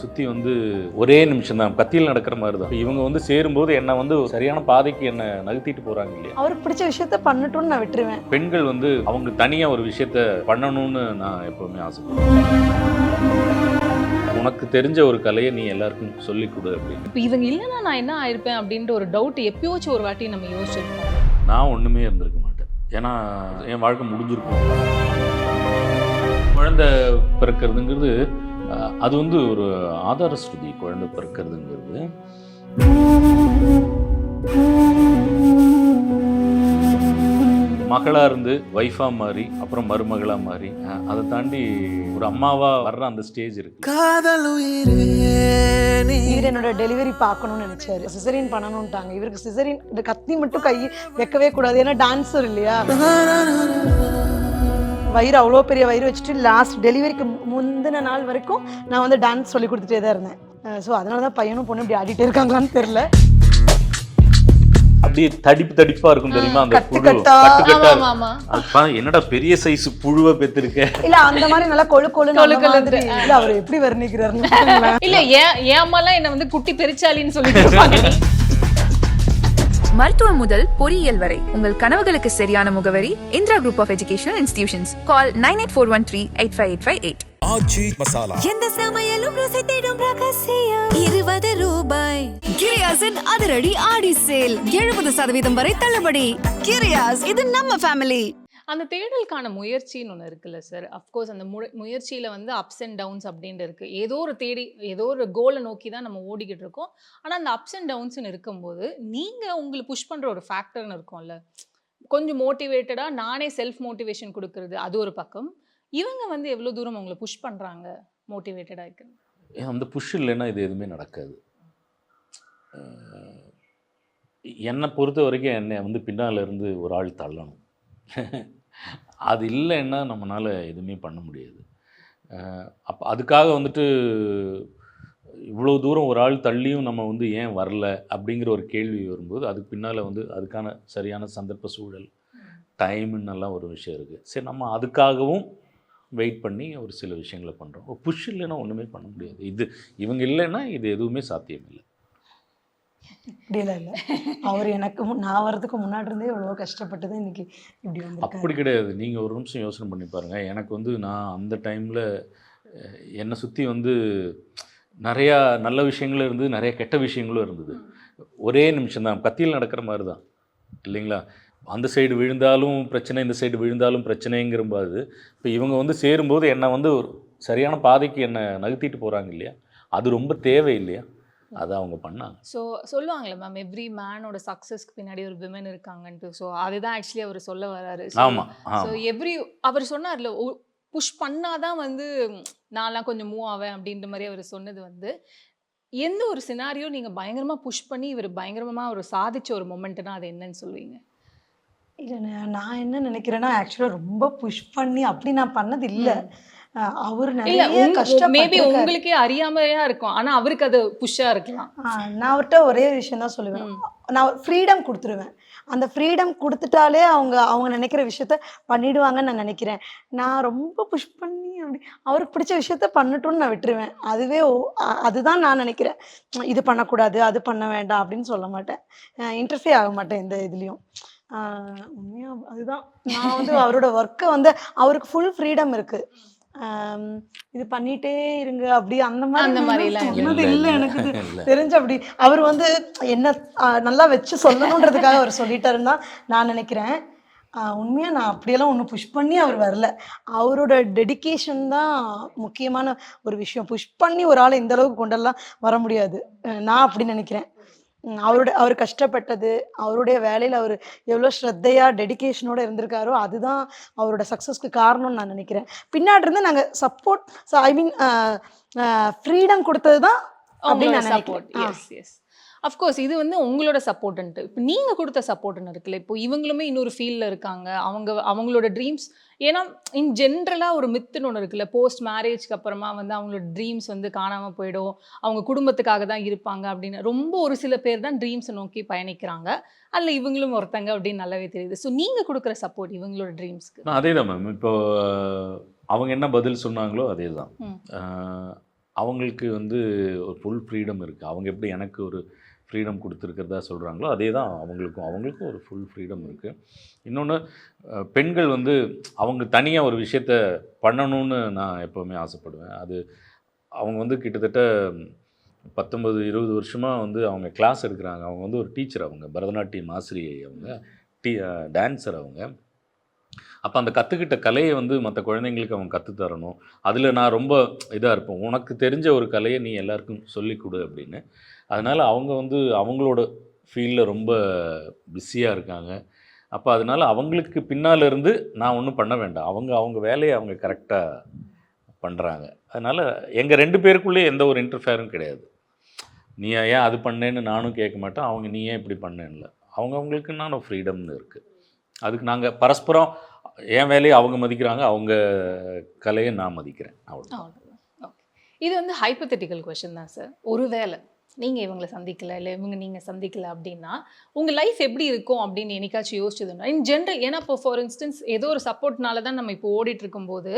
சுற்றி வந்து ஒரே நிமிஷம் தான் கத்தியில் நடக்கிற மாதிரி தான். இவங்க வந்து சேரும்போது என்னை வந்து சரியான பாதைக்கு என்னை நகர்த்திட்டு போகிறாங்க இல்லையா. அவருக்கு பிடிச்ச விஷயத்த பண்ணட்டும்னு நான் விட்டுருவேன். பெண்கள் வந்து அவங்க தனியாக ஒரு விஷயத்த பண்ணணும்னு நான் எப்போவுமே ஆசைப்படுவேன். உனக்கு தெரிஞ்ச ஒரு கலையை நீ எல்லாருக்கும் சொல்லிக் கொடு அப்படின்னு. இப்போ இவங்க இல்லைன்னா நான் என்ன ஆயிருப்பேன் அப்படின்ற ஒரு டவுட் எப்பயோச்சும் ஒரு வாட்டி நம்ம யோசிச்சிருப்போம். நான் ஒன்றுமே இருந்திருக்க மாட்டேன். ஏன்னா என் வாழ்க்கை முடிஞ்சிருக்கும். குழந்தை பிறக்கிறதுங்கிறது அது வந்து ஒரு ஆதார ஸ்ருதி. குழந்தை பிறக்கிறதுங்கிறது மகளா இருந்து வைஃபா மாறி அப்புறம் மருமகளா மாறி அதை தாண்டி ஒரு அம்மாவா வர்ற அந்த ஸ்டேஜ் இருக்கு. இவர் என்னோட டெலிவரி பார்க்கணும்னு நினைச்சாரு. சிசரின் பண்ணணும்ட்டாங்க. இவருக்கு சிசரின் இந்த கத்தி மட்டும் கை வைக்கவே கூடாது, ஏன்னா டான்ஸர் இல்லையா. வயிறு அவ்வளோ பெரிய வயிறு வச்சுட்டு லாஸ்ட் டெலிவரிக்கு முந்தின நாள் வரைக்கும் நான் வந்து டான்ஸ் சொல்லி கொடுத்துட்டே தான் இருந்தேன். ஸோ அதனால தான் பையனும் பொண்ணு இப்படி ஆடிட்டே இருக்காங்களான்னு தெரியல. அப்படியே தடிப்பா இருக்கும் தெரியுமா, அந்த புழு கட்டா. கட்டுக்கட்டா. என்னடா பெரிய சைஸ் புழுவை பெற்றிருக்க. இல்ல அந்த மாதிரி நல்லா கொழு இல்ல அவர் எப்படி வர்ணிக்கிறாரு. இல்ல ஏன் அம்மாலாம் என்ன வந்து குட்டி பெருச்சாலின்னு சொல்லிட்டு. மருத்துவம் முதல் பொறியியல் வரை உங்கள் கனவுகளுக்கு சரியான முகவரி Indira group of educational institutions. Call 9841385858. Aachi Masala. எந்த சமையலும் ருசி தேடும் ரகசியம் 20 ரூபாய். கிரியாஸின் அதிரடி ஆடி சேல் 70% வரை தள்ளுபடி. கிரியாஸ், இது நம்ம ஃபேமிலி. அந்த தேடலுக்கான முயற்சின்னு ஒன்று இருக்குல்ல சார். அஃப்கோர்ஸ் அந்த முயற்சியில் வந்து அப்ஸ் அண்ட் டவுன்ஸ் அப்படின்ட்டு இருக்குது. ஏதோ ஒரு கோலை நோக்கி தான் நம்ம ஓடிக்கிட்டு இருக்கோம். ஆனால் அந்த அப்ஸ் அண்ட் டவுன்ஸ்னு இருக்கும்போது நீங்கள் உங்களை புஷ் பண்ணுற ஒரு ஃபேக்டர்னு இருக்கும்ல, கொஞ்சம் மோட்டிவேட்டடாக நானே செல்ஃப் மோட்டிவேஷன் கொடுக்கறது அது ஒரு பக்கம். இவங்க வந்து எவ்வளோ தூரம் உங்களை புஷ் பண்ணுறாங்க மோட்டிவேட்டடாக இருக்குது? அந்த புஷ் இல்லைன்னா இது எதுவுமே நடக்காது. என்னை பொறுத்த வரைக்கும் என்னை வந்து பின்னால் இருந்து ஒரு ஆள் தள்ளணும். அது இல்லைன்னா நம்மளால் எதுவுமே பண்ண முடியாது. அப்போ அதுக்காக வந்துட்டு இவ்வளோ தூரம் ஒரு ஆள் தள்ளியும் நம்ம வந்து ஏன் வரல அப்படிங்கிற ஒரு கேள்வி வரும்போது அதுக்கு பின்னால் வந்து அதுக்கான சரியான சந்தர்ப்ப சூழல் டைமுன்னெல்லாம் ஒரு விஷயம் இருக்குது. சரி, நம்ம அதுக்காகவும் வெயிட் பண்ணி ஒரு சில விஷயங்களை பண்ணுறோம். புஷ் இல்லைன்னா ஒன்றுமே பண்ண முடியாது. இவங்க இல்லைன்னா இது எதுவுமே சாத்தியம் இல்லை. அப்படிலாம் இல்லை. அவர் எனக்கு நான் வர்றதுக்கு முன்னாடி இருந்தே எவ்வளோ கஷ்டப்பட்டது இன்னைக்கு இப்படி வந்து. அப்படி கிடையாது. நீங்கள் ஒரு நிமிஷம் யோசனை பண்ணி பாருங்கள். எனக்கு வந்து நான் அந்த டைமில் என்னை சுற்றி வந்து நிறையா நல்ல விஷயங்களும் இருந்தது, நிறைய கெட்ட விஷயங்களும் இருந்தது. ஒரே நிமிஷம் தான் கத்தியில் நடக்கிற மாதிரி தான் இல்லைங்களா. அந்த சைடு விழுந்தாலும் பிரச்சனை, இந்த சைடு விழுந்தாலும் பிரச்சனைங்கிறம்போது இப்போ இவங்க வந்து சேரும்போது என்னை வந்து ஒரு சரியான பாதைக்கு என்னை நகர்த்திட்டு போகிறாங்க இல்லையா. அது ரொம்ப தேவை இல்லையா, அதை அவங்க பண்ணாங்க. ஸோ சொல்லுவாங்களே மேம், எவ்ரி மேனோட சக்ஸஸ்க்கு பின்னாடி ஒரு விமன் இருக்காங்கன்ட்டு. ஸோ அதுதான் ஆக்சுவலி அவர் சொல்ல வராரு. ஆமாம். ஸோ அவர் சொன்னார்ல, புஷ் பண்ணாதான் வந்து நான்லாம் கொஞ்சம் மூவ் ஆவேன் அப்படின்ற மாதிரி அவர் சொன்னது வந்து எந்த ஒரு சினாரியோ நீங்கள் பயங்கரமாக புஷ் பண்ணி இவர் பயங்கரமாக ஒரு சாதிச்ச ஒரு மொமெண்ட்னா அது என்னன்னு சொல்லுவீங்க? இல்லை, நான் என்ன நினைக்கிறேன்னா ஆக்சுவலாக ரொம்ப புஷ் பண்ணி அப்படி நான் பண்ணது இல்லை. அவர் நிறைய மேபி உங்களுக்கே அறியாமையா இருக்கும், ஆனா அவருக்கு அது புஷ்ஷா இருக்கலாம். நான் அவர்கிட்ட ஒரே விஷயம் தான் சொல்லுவேன். நான் ஃப்ரீடம் கொடுத்துருவேன். அந்த ஃப்ரீடம் கொடுத்துட்டாலே அவங்க நினைக்கிற விஷயத்த பண்ணிடுவாங்கன்னு நான் நினைக்கிறேன். நான் ரொம்ப புஷ் பண்ணி அப்படி அவருக்கு பிடிச்ச விஷயத்த பண்ணட்டும்னு நான் விட்டுருவேன். அதுதான் நான் நினைக்கிறேன். இது பண்ணக்கூடாது, அது பண்ண வேண்டாம் அப்படின்னு சொல்ல மாட்டேன். இன்டர்ஃபியர் ஆக மாட்டேன் எந்த இதுலேயும். உண்மையா அதுதான். நான் வந்து அவரோட ஒர்க்கை வந்து அவருக்கு ஃபுல் ஃப்ரீடம் இருக்குது. இது பண்ணிட்டே இருங்க அப்படி அந்த மாதிரி இல்லை. எனக்கு தெரிஞ்ச அப்படி அவர் வந்து என்ன நல்லா வச்சு சொல்லணுன்றதுக்காக அவர் சொல்லிட்டாருன்னு தான் நான் நினைக்கிறேன். உண்மையாக நான் அப்படியெல்லாம் ஒன்றும் புஷ் பண்ணி அவர் வரல. அவரோட டெடிக்கேஷன் தான் முக்கியமான ஒரு விஷயம். புஷ் பண்ணி ஒரு ஆளை இந்த அளவுக்கு கொண்டெல்லாம் வர முடியாது, நான் அப்படி நினைக்கிறேன். அவர் கஷ்டப்பட்டது, அவருடைய வேலையில் அவர் எவ்வளோ ஸ்ரத்தையாக டெடிக்கேஷனோடு இருந்திருக்காரோ அதுதான் அவரோட சக்ஸஸ்க்கு காரணம்னு நான் நினைக்கிறேன். பின்னாடி இருந்து நாங்கள் சப்போர்ட், ஐ மீன் ஃப்ரீடம் கொடுத்தது தான் அப்படின்னு நான் நினைக்கிறேன். அஃப்கோர்ஸ் இது வந்து உங்களோட சப்போர்ட்டுன்ட்டு. இப்போ நீங்கள் கொடுத்த சப்போர்ட்டுன்னு இருக்குல்ல, இப்போ இவங்களுமே இன்னொரு ஃபீல்டில் இருக்காங்க. அவங்களோட ட்ரீம்ஸ், ஏன்னா இன் ஜென்ரலாக ஒரு மித்துன்னு ஒன்று இருக்குல்ல, போஸ்ட் மேரேஜ்க்கு அப்புறமா வந்து அவங்களோட ட்ரீம்ஸ் வந்து காணாமல் போயிடும், அவங்க குடும்பத்துக்காக தான் இருப்பாங்க அப்படின்னு ரொம்ப ஒரு சில பேர் தான் ட்ரீம்ஸை நோக்கி பயணிக்கிறாங்க. அதில் இவங்களும் ஒருத்தங்க அப்படின்னு நல்லாவே தெரியுது. ஸோ நீங்கள் கொடுக்குற சப்போர்ட் இவங்களோட ட்ரீம்ஸ்க்கு? அதே தான் மேம். இப்போ அவங்க என்ன பதில் சொன்னாங்களோ அதே தான். அவங்களுக்கு வந்து ஒரு ஃபுல் ஃப்ரீடம் இருக்குது. அவங்க எப்படி எனக்கு ஒரு ஃப்ரீடம் கொடுத்துருக்கிறதா சொல்கிறாங்களோ அதே தான் அவங்களுக்கும் ஒரு ஃபுல் ஃப்ரீடம் இருக்குது. இன்னொன்று பெண்கள் வந்து அவங்க தனியாக ஒரு விஷயத்த பண்ணணும்னு நான் எப்போவுமே ஆசைப்படுவேன். அது அவங்க வந்து கிட்டத்தட்ட 19-20 வருஷமாக வந்து அவங்க கிளாஸ் எடுக்கிறாங்க. அவங்க வந்து ஒரு டீச்சர், அவங்க பரதநாட்டியம் ஆசிரியை, அவங்க டான்ஸர் அவங்க. அப்போ அந்த கற்றுக்கிட்ட கலையை வந்து மற்ற குழந்தைங்களுக்கு அவங்க கற்றுத்தரணும். அதில் நான் ரொம்ப இதாக இருப்பேன், உனக்கு தெரிஞ்ச ஒரு கலையை நீ எல்லாருக்கும் சொல்லிக் கொடு அப்படின்னு. அதனால் அவங்க வந்து அவங்களோட ஃபீல்டில் ரொம்ப பிஸியாக இருக்காங்க. அப்போ அதனால் அவங்களுக்கு பின்னால் இருந்து நான் ஒன்றும் பண்ண வேண்டாம், அவங்க வேலையை அவங்க கரெக்டாக பண்ணுறாங்க. அதனால் எங்கள் 2 பேருக்குள்ளேயே எந்த ஒரு இன்டர்ஃபேரும் கிடையாது. நீ ஏன் அது பண்ணேன்னு நானும் கேட்க மாட்டேன், அவங்க நீ ஏன் இப்படி பண்ணேன்ல. அவங்கவுங்களுக்குன்னு ஃப்ரீடம்னு இருக்குது. அதுக்கு நாங்கள் பரஸ்பரம் என் வேலையை அவங்க மதிக்கிறாங்க, அவங்க கலையை நான் மதிக்கிறேன், அவ்வளோ. ஓகே, இது வந்து ஹைப்போதெட்டிக்கல் கொஸ்டின் தான் சார். ஒருவேளை நீங்கள் இவங்களை சந்திக்கலை இல்லை இவங்க நீங்கள் சந்திக்கலை அப்படின்னா உங்கள் லைஃப் எப்படி இருக்கும் அப்படின்னு என்னைக்காச்சும் யோசிச்சதுன்னா இன் ஜென்ரல்? ஏன்னா இப்போ ஃபார் இன்ஸ்டன்ஸ் ஏதோ ஒரு சப்போர்ட்னால தான் நம்ம இப்போ ஓடிட்டு இருக்கும்போது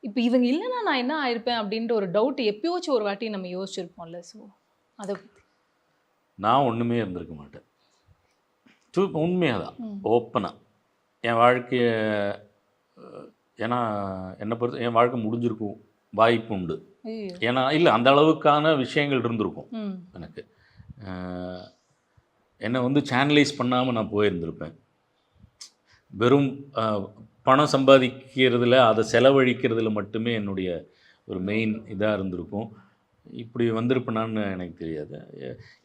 இப்போ இவங்க இல்லைன்னா நான் என்ன ஆயிருப்பேன் அப்படின்ற ஒரு டவுட் எப்பயோச்சும் ஒரு வாட்டி நம்ம யோசிச்சிருப்போம்ல. ஸோ அதை நான் ஒன்றுமே இருந்திருக்க மாட்டேன், உண்மையாக தான், ஓப்பனாக என் வாழ்க்கையை. ஏன்னா என்னை பொறுத்த என் வாழ்க்கை முடிஞ்சிருக்கும் வாய்ப்பு உண்டு. ஏன்னா இல்லை அந்த அளவுக்கான விஷயங்கள் இருந்திருக்கும் எனக்கு. என்னை வந்து சேனலைஸ் பண்ணாமல் நான் போயிருந்திருப்பேன். வெறும் பணம் சம்பாதிக்கிறதுல அதை செலவழிக்கிறதுல மட்டுமே என்னுடைய ஒரு மெயின் இதாக இருந்திருக்கும். இப்படி வந்திருப்பேனான்னு எனக்கு தெரியாது.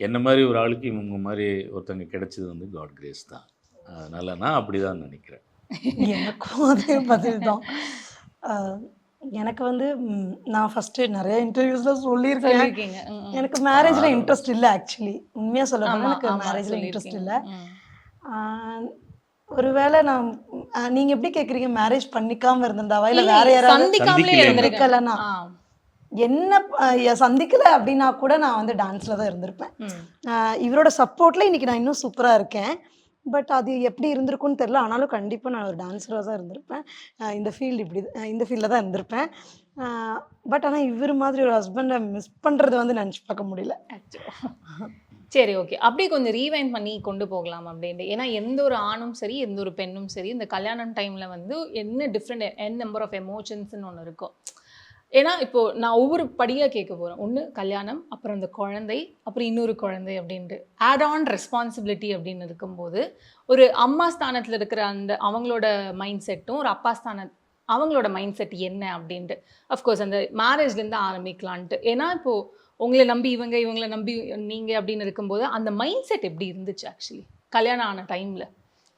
என்ன மாதிரி ஒரு ஆளுக்கு இவங்க மாதிரி ஒருத்தங்க கிடைச்சது வந்து காட் கிரேஸ் தான். அதனால் நான் அப்படி தான் நினைக்கிறேன். எனக்கும் அதே பதில் தான். எனக்கு வந்து நான் ஃபஸ்ட்டு நிறைய இன்டர்வியூஸில் சொல்லியிருக்கேன், எனக்கு மேரேஜில் இன்ட்ரெஸ்ட் இல்லை. ஆக்சுவலி உண்மையாக சொல்ல போனால் எனக்கு மேரேஜில் இன்ட்ரெஸ்ட் இல்லை. ஒருவேளை நான் நீங்கள் எப்படி கேட்குறீங்க, மேரேஜ் பண்ணிக்காமல் இருந்திருந்தாவா இல்லை வேற யாராவது சந்திக்கலன்னா என்ன சந்திக்கலை அப்படின்னா கூட நான் வந்து டான்ஸில் தான் இருந்திருப்பேன். இவரோட சப்போர்ட்டில் இன்றைக்கி நான் இன்னும் சூப்பராக இருக்கேன். பட் அது எப்படி இருந்திருக்குன்னு தெரில. ஆனாலும் கண்டிப்பாக நான் ஒரு டான்ஸராக தான் இருந்திருப்பேன். இந்த ஃபீல்டில் தான் இருந்திருப்பேன். பட் ஆனால் இவர் மாதிரி ஒரு ஹஸ்பண்டை மிஸ் பண்ணுறது வந்து நினச்சி பார்க்க முடியல. சரி, ஓகே, அப்படியே கொஞ்சம் ரீவைண்ட் பண்ணி கொண்டு போகலாம் அப்படின்ட்டு. ஏன்னா எந்த ஒரு ஆணும் சரி எந்த ஒரு பெண்ணும் சரி இந்த கல்யாணம் டைமில் வந்து என்ன டிஃப்ரெண்ட் நம்பர் ஆஃப் எமோஷன்ஸ்ன்னு ஒன்று இருக்கும். ஏன்னா இப்போது நான் ஒவ்வொரு படியாக கேட்க போகிறேன். ஒன்று கல்யாணம், அப்புறம் இந்த குழந்தை, அப்புறம் இன்னொரு குழந்தை அப்படின்ட்டு ஆட் ஆன் ரெஸ்பான்சிபிலிட்டி அப்படின்னு இருக்கும்போது ஒரு அம்மா ஸ்தானத்தில் இருக்கிற அந்த அவங்களோட மைண்ட் செட்டும் ஒரு அப்பா அவங்களோட மைண்ட் செட் என்ன அப்படின்ட்டு அஃப்கோர்ஸ் அந்த மேரேஜ்லேருந்து ஆரம்பிக்கலான்ட்டு. ஏன்னா இப்போது உங்களை நம்பி இவங்களை நம்பி நீங்கள் அப்படின்னு இருக்கும்போது அந்த மைண்ட் செட் எப்படி இருந்துச்சு ஆக்சுவலி கல்யாணம் ஆன டைமில்?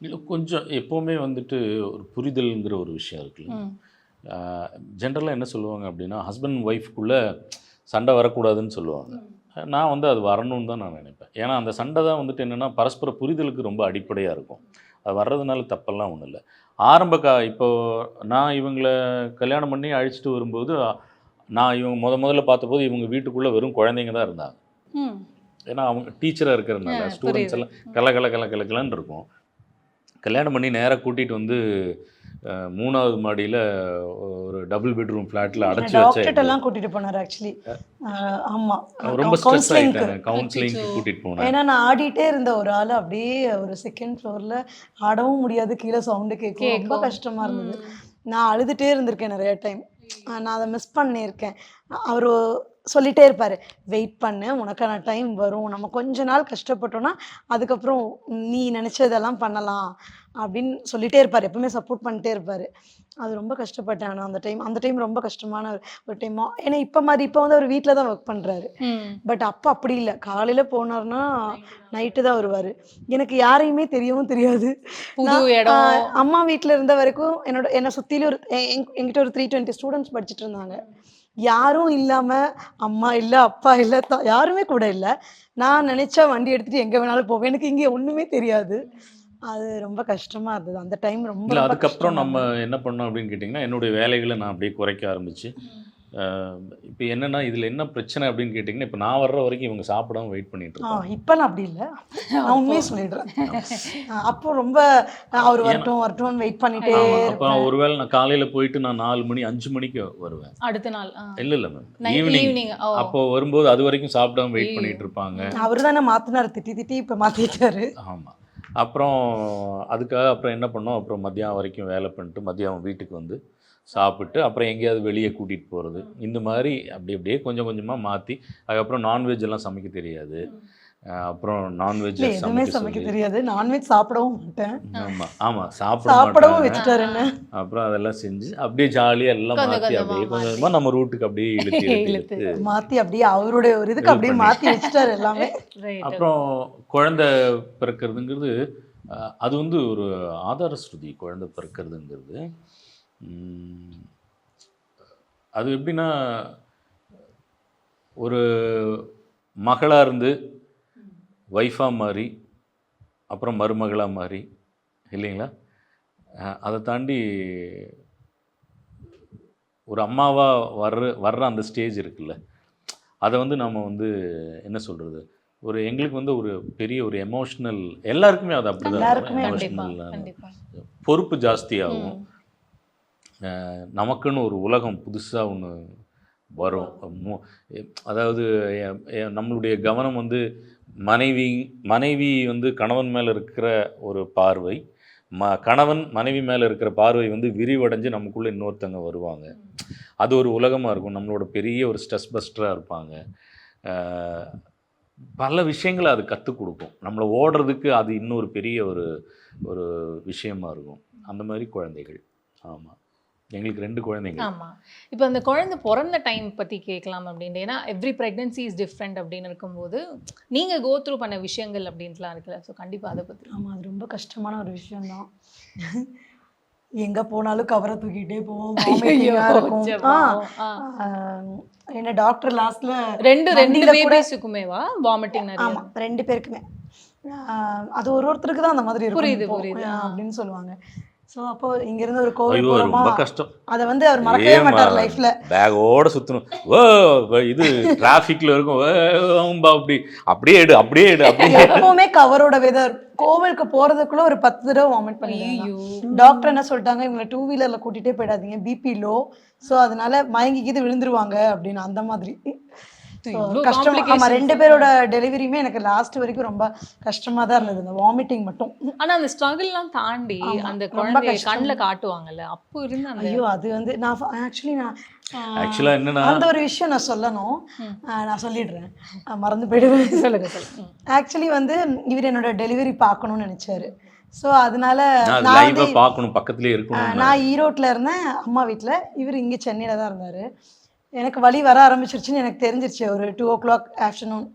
இல்லை கொஞ்சம் எப்போவுமே வந்துட்டு ஒரு புரிதல்ங்கிற ஒரு விஷயம் இருக்குல்ல. ஜென்ரலாக என்ன சொல்லுவாங்க அப்படின்னா ஹஸ்பண்ட் ஒய்ஃப்குள்ளே சண்டை வரக்கூடாதுன்னு சொல்லுவாங்க. நான் வந்து அது வரணும்னு தான் நான் நினைப்பேன். ஏன்னா அந்த சண்டை தான் வந்துட்டு என்னென்னா பரஸ்பர புரிதலுக்கு ரொம்ப அடிப்படையாக இருக்கும். அது வர்றதுனால தப்பெல்லாம் ஒன்றும் இல்லை. இப்போது நான் இவங்களை கல்யாணம் பண்ணி அழைச்சிட்டு வரும்போது நான் இவங்க முதல்ல பார்த்தபோது இவங்க வீட்டுக்குள்ளே வெறும் குழந்தைங்க தான் இருந்தாங்க. ஏன்னா அவங்க டீச்சராக இருக்கிறதுனால ஸ்டூடெண்ட்ஸ் எல்லாம் கலன்னு இருக்கும். கல்யாணம் பண்ணி நேராக கூட்டிகிட்டு வந்து 3வது மாடியில் ஒரு டபுள் பெட்ரூம் ஃப்ளாட்டில் அடைச்சி டாக்டர்ட்டெல்லாம் கூட்டிகிட்டு போனார் ஆக்சுவலி. ஆமாம், ரொம்ப ஸ்ட்ரெஸ் ஆகிட்டேன், கவுன்சிலிங்க்கு கூட்டிகிட்டு போனேன். ஏன்னா நான் ஆடிட்டே இருந்த ஒரு ஆள் அப்படியே ஒரு செகண்ட் ஃப்ளோரில் ஆடவும் முடியாது, கீழே சவுண்டு கேட்கும், ரொம்ப கஷ்டமாக இருந்தது. நான் அழுதுகிட்டே இருந்திருக்கேன் நிறைய டைம். நான் அதை மிஸ் பண்ணியிருக்கேன். அவர் சொல்லிகிட்டே இருப்பார், வெயிட் பண்ணு, உனக்கான டைம் வரும், நம்ம கொஞ்ச நாள் கஷ்டப்பட்டோன்னா அதுக்கப்புறம் நீ நினச்சதெல்லாம் பண்ணலாம் அப்படின்னு சொல்லிகிட்டே இருப்பார். எப்பவுமே சப்போர்ட் பண்ணிட்டே இருப்பார். அது ரொம்ப கஷ்டப்பட்டேன். ஆனால் அந்த டைம் ரொம்ப கஷ்டமான ஒரு டைமாக. ஏன்னா இப்போ வந்து அவர் வீட்டில் தான் ஒர்க் பண்ணுறாரு. பட் அப்போ அப்படி இல்லை, காலையில் போனார்னா நைட்டு தான் வருவார். எனக்கு யாரையுமே தெரியவும் தெரியாது. அம்மா வீட்டில் இருந்த வரைக்கும் என்னை சுற்றிலும் என்கிட்ட ஒரு 320 ஸ்டூடெண்ட்ஸ் படிச்சுட்டு இருந்தாங்க. யாரும் இல்லாமல், அம்மா இல்லை, அப்பா இல்லை, யாருமே கூட இல்லை. நான் நினச்சா வண்டி எடுத்துகிட்டு எங்கே வேணாலும் போவேன். எனக்கு இங்கே ஒன்றுமே தெரியாது. அது ரொம்ப கஷ்டமாக இருந்தது அந்த டைம். ரொம்ப இல்லை அதுக்கப்புறம் நம்ம என்ன பண்ணோம் அப்படின்னு கேட்டிங்கன்னா என்னுடைய வேலைகளை நான் அப்படியே குறைக்க ஆரம்பித்து இப்போ என்னன்னா இதில் என்ன பிரச்சனை அப்படின்னு கேட்டிங்கன்னா, இப்போ நான் வர்ற வரைக்கும் இவங்க சாப்பிடாம வெயிட் பண்ணிட்டு இருக்காங்க. இப்பெல்லாம் அப்படி இல்லை, நான் உண்மையே சொல்லிடுறேன். அப்போ ரொம்ப அவர் வரட்டும் வரட்டும்னு வெயிட் பண்ணிட்டே அப்போ இருப்பேன். ஒருவேளை நான் காலையில் போயிட்டு நான் 4 மணி 5 மணிக்கு வருவேன். அடுத்த நாள் இல்லை மேம், ஈவினிங். ஈவினிங். அப்போ வரும்போது அது வரைக்கும் சாப்பிடாம வெயிட் பண்ணிட்டு இருப்பாங்க. அவர் தானே மாத்தினார், திட்டி இப்போ மாத்திட்டாரு. ஆமாம். அப்புறம் அதுக்காக அப்புறம் என்ன பண்ணோம், அப்புறம் மத்தியானம் வரைக்கும் வேலை பண்ணிட்டு மத்தியானம் வீட்டுக்கு வந்து சாப்பிட்டு அப்புறம் எங்கேயாவது வெளியே கூட்டிகிட்டு போகிறது, இந்த மாதிரி அப்படியே கொஞ்சம் கொஞ்சமாக மாற்றி. அதுக்கப்புறம் நான்வெஜ் எல்லாம் சமைக்க தெரியாது. அப்புறம் நான்வெஜ் எதுவுமே சமைக்க தெரியாது, நான்வெஜ் சாப்பிடவும் மாட்டேன். ஆமாம் சாப்பிடவும் வச்சுட்டாரு என்ன. அப்புறம் அதெல்லாம் செஞ்சு அப்படியே ஜாலியாக எல்லாம் மாற்றி அப்படியே கொஞ்சம் கொஞ்சமாக நம்ம ரூட்டுக்கு அப்படியே இழுத்து மாற்றி அப்படியே அவருடைய ஒரு இதுக்கு அப்படியே மாற்றி வச்சுட்டாரு எல்லாமே. அப்புறம் குழந்தை பிறக்கிறதுங்கிறது அது வந்து ஒரு ஆதார ஸ்ருதி. குழந்தை பிறக்கிறதுங்கிறது அது எப்படின்னா, ஒரு மகளாக இருந்து ஒய்ஃபாக மாறி அப்புறம் மருமகளாக மாறி இல்லைங்களா, அதை தாண்டி ஒரு அம்மாவாக வர்ற அந்த ஸ்டேஜ் இருக்குல்ல, அதை வந்து நம்ம வந்து என்ன சொல்கிறது, ஒரு எங்களுக்கு வந்து ஒரு பெரிய ஒரு எமோஷ்னல், எல்லாருக்குமே அது அப்படி தான், எமோஷ்னல் பொறுப்பு ஜாஸ்தியாகும். நமக்குன்னு ஒரு உலகம் புதுசாக ஒன்று வரும். அதாவது நம்மளுடைய கவனம் வந்து மனைவி வந்து கணவன் மேலே இருக்கிற ஒரு பார்வை, கணவன் மனைவி மேலே இருக்கிற பார்வை வந்து விரிவடைஞ்சு நமக்குள்ளே இன்னொருத்தங்க வருவாங்க. அது ஒரு உலகமாக இருக்கும். நம்மளோட பெரிய ஒரு ஸ்ட்ரெஸ் பஸ்டராக இருப்பாங்க. பல விஷயங்களை அது கற்றுக் கொடுக்கும். நம்மளை ஓடுறதுக்கு அது இன்னொரு பெரிய ஒரு விஷயமா இருக்கும். அந்த மாதிரி குழந்தைகள். ஆமாம், எங்களுக்கு 2 குழந்தைங்க. ஆமாம். இப்போ அந்த குழந்தை பிறந்த டைம் பற்றி கேட்கலாம் அப்படின்ட்டு. ஏன்னா எவ்ரி ப்ரெக்னன்சி இஸ் டிஃப்ரெண்ட் அப்படின்னு இருக்கும்போது நீங்கள் கோ த்ரூ பண்ண விஷயங்கள் அப்படின்ட்டுலாம் இருக்குல்ல, ஸோ கண்டிப்பாக அதை பற்றி. ஆமாம், அது ரொம்ப கஷ்டமான ஒரு விஷயம்தான். எங்கே போனாலும் கவரை தூக்கிட்டே போவோம். என்ன டாக்டர் லாஸ்ட்ல ரெண்டு பேபிஸுக்குமேவா வாமிட்டிங்? ஆமாம், 2 பேருக்குமே. அது ஒருத்தருக்கு தான் அந்த மாதிரி இருக்கும். புரியுது அப்படின்னு சொல்லுவாங்க. ஸோ அப்போ இங்கேருந்து ஒரு கோவில் ரொம்ப கஷ்டம். அதை வந்து அவர் மறக்கவே மாட்டார் லைஃப்ல. பேக்கோட சுற்றணும், இது டிராஃபிக்ல இருக்கும், அப்படியே எடு. எப்பவுமே கவரோட வெதர். கோவிலுக்கு போறதுக்குள்ள ஒரு 10 தடவை வாமிட் பண்ணி. டாக்டர் என்ன சொல்லிட்டாங்க, இவங்களை 2 வீலர்ல கூட்டிகிட்டே போயிடாதீங்க, பிபி லோ, ஸோ அதனால மயங்கிக்கிது விழுந்துருவாங்க அப்படின்னு. அந்த மாதிரி கஷ்டம். ஆமா, 2 பேரோட டெலிவரியுமே எனக்கு லாஸ்ட் வரைக்கும் ரொம்ப கஷ்டமா தான் இருந்தது, இந்த வாமிட்டிங் மட்டும். ஆனா அந்த ஸ்ட்ரகிள்லாம் தாண்டி அந்த குழந்தைய கண்ணுல காட்டுவாங்கல்ல, அப்போ இருந்த அந்த ஐயோ, அது வந்து நான் ஆக்சுவலா என்னன்னா அந்த ஒரு விஷயம் நான் சொல்லணும், நான் சொல்லிடுறேன், மறந்து போயிடுவேன். சொல்லுங்க. ஆக்சுவலி வந்து இவர் என்னோட டெலிவரி பார்க்கணும்னு நினைச்சாரு. ஸோ அதனால நான் பார்க்கணும், பக்கத்துலேயே இருக்கணும். நான் ஈரோட்டில் இருந்தேன் அம்மா வீட்டில், இவர் இங்கே சென்னையில் தான் இருந்தார். எனக்கு வலி வர ஆரம்பிச்சிருச்சுன்னு எனக்கு தெரிஞ்சிருச்சு ஒரு 2 o'clock ஆஃப்டர்நூன்.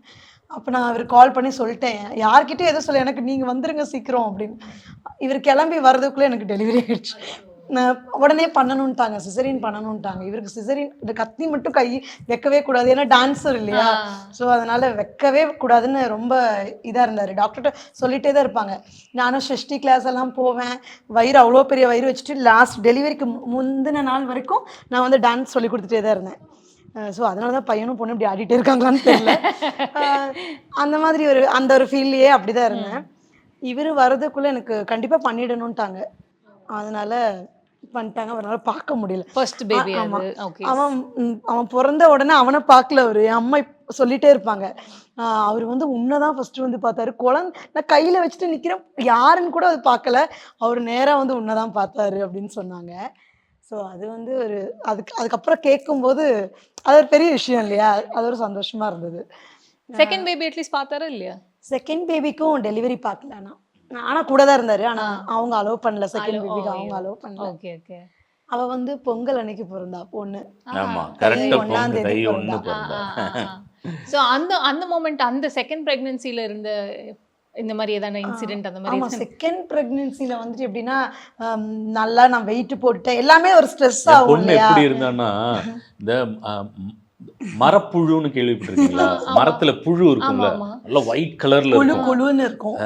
அப்போ நான் அவர் கால் பண்ணி சொல்லிட்டேன், யார்கிட்டயும் எதுவும் சொல்ல, எனக்கு நீங்கள் வந்துருங்க சீக்கிரம் அப்படின்னு. இவர் கிளம்பி வர்றதுக்குள்ளே எனக்கு டெலிவரி ஆகிடுச்சு. நான் உடனே பண்ணணுன்ட்டாங்க, சிசரின் பண்ணணுன்ட்டாங்க. இவருக்கு சிசரின் கத்தி மட்டும் கை வைக்கவே கூடாது, ஏன்னா டான்ஸர் இல்லையா, ஸோ அதனால் வைக்கவே கூடாதுன்னு ரொம்ப இதாக இருந்தார். டாக்டர்கிட்ட சொல்லிகிட்டே தான் இருப்பாங்க. நானும் ஷஷ்டி கிளாஸ் எல்லாம் போவேன், வயிறு அவ்வளோ பெரிய வயிறு வச்சுட்டு லாஸ்ட் டெலிவரிக்கு முந்தின நாள் வரைக்கும் நான் வந்து டான்ஸ் சொல்லி கொடுத்துட்டே தான் இருந்தேன். ஸோ அதனால தான் பையனும் பொண்ணு இப்படி ஆடிட்டே இருக்காங்களான்னு தெரியல. அந்த மாதிரி அந்த ஒரு ஃபீல்லையே அப்படி தான் இருந்தேன். இவர் வர்றதுக்குள்ளே எனக்கு கண்டிப்பாக பண்ணிடணுன்ட்டாங்க, அதனால பண்ணிட்டாங்க. அவனால பார்க்க முடியல ஃபர்ஸ்ட் பேபி. அவன் பிறந்த உடனே அவனை பார்க்கல. அவர் என் அம்மா சொல்லிட்டே இருப்பாங்க, அவர் வந்து உன்னதான் ஃபர்ஸ்ட் வந்து பார்த்தாரு, குழந்தை நான் கையில் வச்சுட்டு நிற்கிறேன், யாருன்னு கூட அது பார்க்கல, அவர் நேராக வந்து உன்னதான் பார்த்தாரு அப்படின்னு சொன்னாங்க. ஸோ அது வந்து ஒரு அதுக்கப்புறம் கேட்கும்போது அது ஒரு பெரிய விஷயம் இல்லையா, அது ஒரு சந்தோஷமா இருந்தது. செகண்ட் பேபி அட்லீஸ்ட் பார்த்தாரா இல்லையா? செகண்ட் பேபிக்கும் டெலிவரி பார்க்கல, ஆனால் கூட தான் இருந்தாரு, ஆனால் அவங்க அலோவ் பண்ணல. செகண்ட் பேபிக்கு அவங்க அலோவ் பண்ணல. Okay okay. அவ வந்து பொங்கல் அன்னைக்கு பிறந்தா பொண்ணு. ஆமா, கரெக்ட்டா 1ஆம் தேதி ஸோ அந்த மொமெண்ட், அந்த செகண்ட் பிரெக்னன்சில இருந்த இந்த மாதிரி ஏதான இன்சிடென்ட் அந்த மாதிரி? ஆமா, செகண்ட் பிரெக்னன்சில வந்துட்டு எப்படின்னா, நல்லா நான் வெயிட் போட்டுட்டேன், எல்லாமே ஒரு ஸ்ட்ரெஸ் ஆகும். பொண்ணு எப்படி இருந்தான்னா, இந்த மரப்புழுன்னு கேள்விப்பட்டிருக்கீங்களா? மரத்துல புழு இருக்கும்ல, ஆமா. நல்லா ஒயிட் கலர்ல குழு இருக்கும், குழுன்னு இருக்கும்.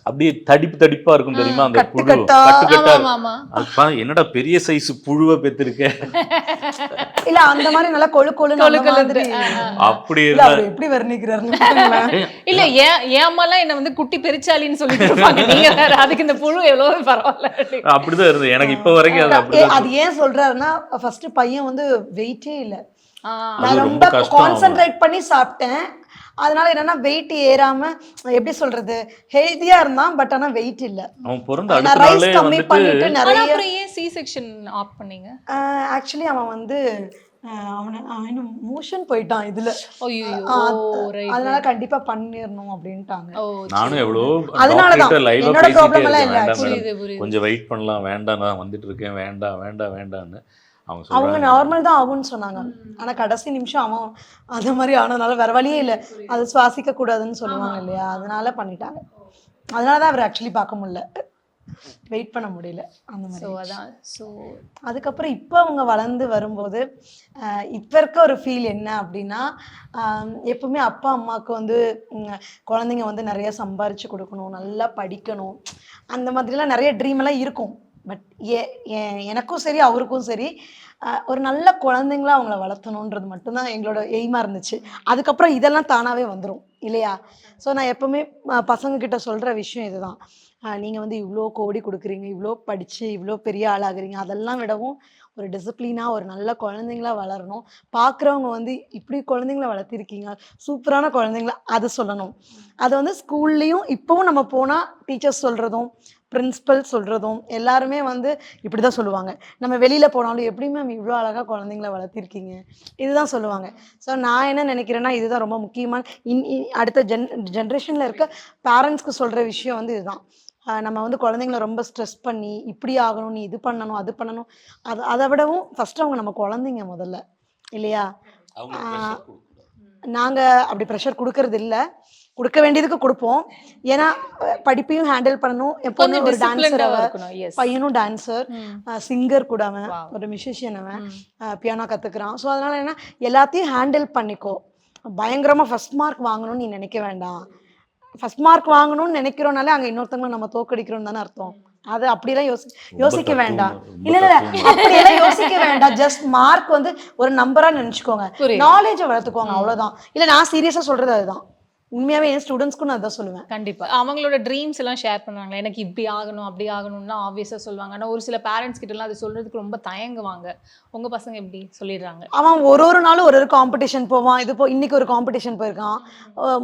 அப்படியே தடிப்பா இருக்கும் தெரியுமா அந்த கட்டு புழு, கட்டா. கட்டு கட்டா ஆமா ஆமா அப்பா என்னடா பெரிய சைஸ் புழுவை பெற்றிருக்க. இல்ல அந்த மாதிரி நல்லா கொழு கொழுன்னு அந்த மாதிரி. அப்படி இல்ல இருந்தா அவர் எப்படி வர்ணிக்கிறாருன்னு பாருங்களேன். இல்ல என் அம்மாலாம் என்ன வந்து குட்டி பெருச்சாலின்னு சொல்லிட்டு இருப்பாங்க. நீங்க வேற அதுக்கு இந்த புழு எவ்வளவு பரவாயில்ல. அப்படிதான் இருந்தது எனக்கு இப்ப வரைக்கும் அது அப்படிதான். அது ஏன் சொல்றாருன்னா ஃபர்ஸ்ட் பையன் வந்து வெயிட்டே இல்ல. ஆ, நான் அது ரொம்ப ரொம்ப கஷ்டம். கான்சென்ட்ரேட் பண்ணி சாப்பிட்டேன். அதனால என்னன்னா வெயிட் ஏறாம எப்படி சொல்றது ஹெல்தியா இருந்தான். பட் ஆனா வெயிட் இல்ல. அவன் பிறந்த நான் அடுத்த ரைஸ் நாளே கம்மி வந்துட்டு பண்ணிட்டு ஆனா நிறைய அப்புறம் ஏன் சி செக்ஷன் ஆப் பண்ணீங்க? ஆக்சுவலி அவன் வந்து அவன் மோஷன் போயிட்டான் இதுல. ஐயோ ரைட். அதனால கண்டிப்பா பண்ணிரணும் அப்படின்ட்டாங்க. ஓ நானும் எவ்வளோ அதனாலதான். டாக்டர்கிட்ட லைவா என்னோட பேசிட்டே problem எல்லாம் இருக்கேன், இல்ல வேண்டாம் actually. மேடம், புரியுது புரியுது. கொஞ்சம் வெயிட் பண்ணலாம், வேண்டாம் நான் வந்துட்டு இருக்கேன், வேண்டாம் வேண்டாம் வேண்டாம்னு அவங்க அவங்க சொல்றாங்க. நார்மல் தான் ஆகும்னு சொன்னாங்க. ஆனா கடைசி நிமிஷம் அவன் அந்த மாதிரி ஆனதுனால வேற வழியே இல்ல. அது சுவாசிக்க கூடாதுன்னு சொல்லுவாங்க இல்லையா, அதனால பண்ணிட்டாங்க. அதனாலதான் அவர் ஆக்சுவலி பார்க்க முடியல, வெயிட் பண்ண முடியல அந்த ஸோ மாதிரி. அதான் ஸோ அதுக்கப்புறம் இப்போ அவங்க வளர்ந்து வரும்போது இப்போ இருக்க ஒரு ஃபீல் என்ன அப்படின்னா, எப்பவுமே அப்பா அம்மாவுக்கு வந்து குழந்தைங்க வந்து நிறைய சம்பாரிச்சு கொடுக்கணும், நல்லா படிக்கணும், அந்த மாதிரிலாம் நிறைய ட்ரீம் எல்லாம் இருக்கும். பட் எனக்கும் சரி அவருக்கும் சரி ஒரு நல்ல குழந்தைங்களா அவங்கள வளர்த்தணுன்றது மட்டும்தான் எங்களோட எய்மாக இருந்துச்சு. அதுக்கப்புறம் இதெல்லாம் தானாகவே வந்துடும் இல்லையா. ஸோ நான் எப்பவுமே பசங்கக்கிட்ட சொல்கிற விஷயம் இதுதான். நீங்கள் வந்து இவ்வளோ கோடி கொடுக்குறீங்க, இவ்வளோ படித்து இவ்வளோ பெரிய ஆளாகிறீங்க, அதெல்லாம் விடவும் ஒரு டிசிப்ளினாக ஒரு நல்ல குழந்தைங்களா வளரணும். பார்க்குறவங்க வந்து இப்படி குழந்தைங்கள வளர்த்திருக்கீங்க, சூப்பரான குழந்தைங்களா அது சொல்லணும். அது வந்து ஸ்கூல்லேயும் இப்போவும் நம்ம போனால் டீச்சர்ஸ் சொல்கிறதும் பிரின்சிபல் சொல்கிறதும் எல்லாருமே வந்து இப்படி தான் சொல்லுவாங்க. நம்ம வெளியில் போனாலும் எப்படி மேம் இவ்வளோ அழகாக குழந்தைங்கள வளர்த்திருக்கீங்க இதுதான் சொல்லுவாங்க. ஸோ நான் என்ன நினைக்கிறேன்னா இதுதான் ரொம்ப முக்கியமான அடுத்த ஜென்ரேஷனில் இருக்க பேரண்ட்ஸ்க்கு சொல்கிற விஷயம் வந்து இதுதான். நம்ம வந்து குழந்தைங்கள ரொம்ப ஸ்ட்ரெஸ் பண்ணி இப்படி ஆகணும், நீ இது பண்ணணும் அது பண்ணணும், அதை விடவும் ஃபஸ்ட்டு அவங்க நம்ம குழந்தைங்க முதல்ல இல்லையா. நாங்கள் அப்படி ப்ரெஷர் கொடுக்கறது இல்லை, கொடுக்க வேண்டியதுக்கு கொடுப்போம். ஏன்னா படிப்பையும் ஹேண்டில் பண்ணணும். என் பொண்ணு ஒரு டான்ஸர், பையனும் டான்ஸர், சிங்கர் கூட, அவன் ஒரு மியூசிஷியன், அவன் பியானோ கற்றுக்குறான். ஸோ அதனால என்ன எல்லாத்தையும் ஹேண்டில் பண்ணிக்கோ. பயங்கரமாக ஃபஸ்ட் மார்க் வாங்கணும்னு நீ நினைக்க வேண்டாம். ஃபஸ்ட் மார்க் வாங்கணும்னு நினைக்கிறோனாலே அங்கே இன்னொருத்தவங்க நம்ம தோக்கடிக்கிறோம் தானே அர்த்தம். அது அப்படிலாம் யோசிக்க வேண்டாம். இல்ல இல்ல அப்படியெல்லாம் யோசிக்க வேண்டாம். ஜஸ்ட் மார்க் வந்து ஒரு நம்பரா நினைச்சுக்கோங்க, நாலேஜை வளர்த்துக்கோங்க, அவ்வளவுதான். இல்ல நான் சீரியஸா சொல்றது அதுதான். உண்மையாவே என் ஸ்டூடெண்ட்ஸ்க்கும் நான் அதான் சொல்லுவேன். கண்டிப்பா அவங்களோட ட்ரீம்ஸ் எல்லாம் ஷேர் பண்ணுவாங்க. எனக்கு இப்படி ஆகணும் அப்படி ஆகணும்னா ஆப்வியஸா சொல்லுவாங்க. ஆனா ஒரு சில பேரண்ட்ஸ் கிட்ட எல்லாம் அது சொல்றதுக்கு ரொம்ப தயங்குவாங்க. உங்க பசங்க எப்படி சொல்லிடுறாங்க? அவன் ஒரு நாளும் ஒரு காம்படிஷன் போவான். இன்னைக்கு ஒரு காம்படிஷன் போயிருக்கான்,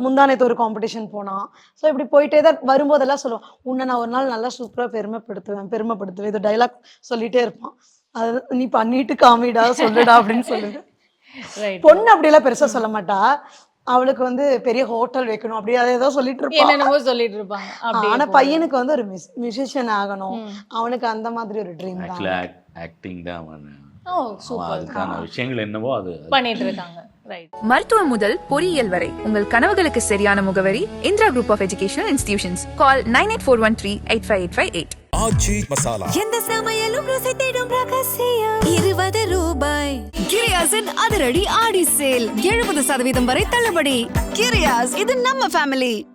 முந்தானத்து ஒரு காம்படிஷன் போனான். ஸோ இப்படி போயிட்டே தான் வரும்போதெல்லாம் சொல்லுவான், உன்னை நான் ஒரு நாள் நல்லா சூப்பராக பெருமைப்படுத்துவேன். இது டைலாக் சொல்லிட்டே இருப்பான். அது நீ பண்ணிட்டு காமிடா சொல்லுடா அப்படின்னு சொல்லுங்க. பொண்ணு அப்படியெல்லாம் பெருசா சொல்ல மாட்டா. அவளுக்கு வந்து பெரிய ஹோட்டல் வைக்கணும் அப்படி அதை ஏதோ சொல்லிட்டு இருப்பாங்க. ஆனா பையனுக்கு வந்து ஒரு மியூசிஷியன் ஆகணும், அவனுக்கு அந்த மாதிரி ஒரு ட்ரீம் தான். ஆக்டிங் தான் அவன். அதுக்கான விஷயங்கள் என்னவோ அது பண்ணிட்டு இருக்காங்க. மருத்துவம் முதல் பொறியியல் வரை உங்கள் கனவுகளுக்கு சரியான முகவரி Indira group of educational institutions. Call 9841385858. Aachi Masala. எந்த சமையலும் ருசி தேடும் ரகசியம். 20 ரூபாய். கிரியாஸின் அதிரடி ஆடி சேல் 70% வரை தள்ளுபடி. கிரியாஸ், இது நம்ம ஃபேமிலி.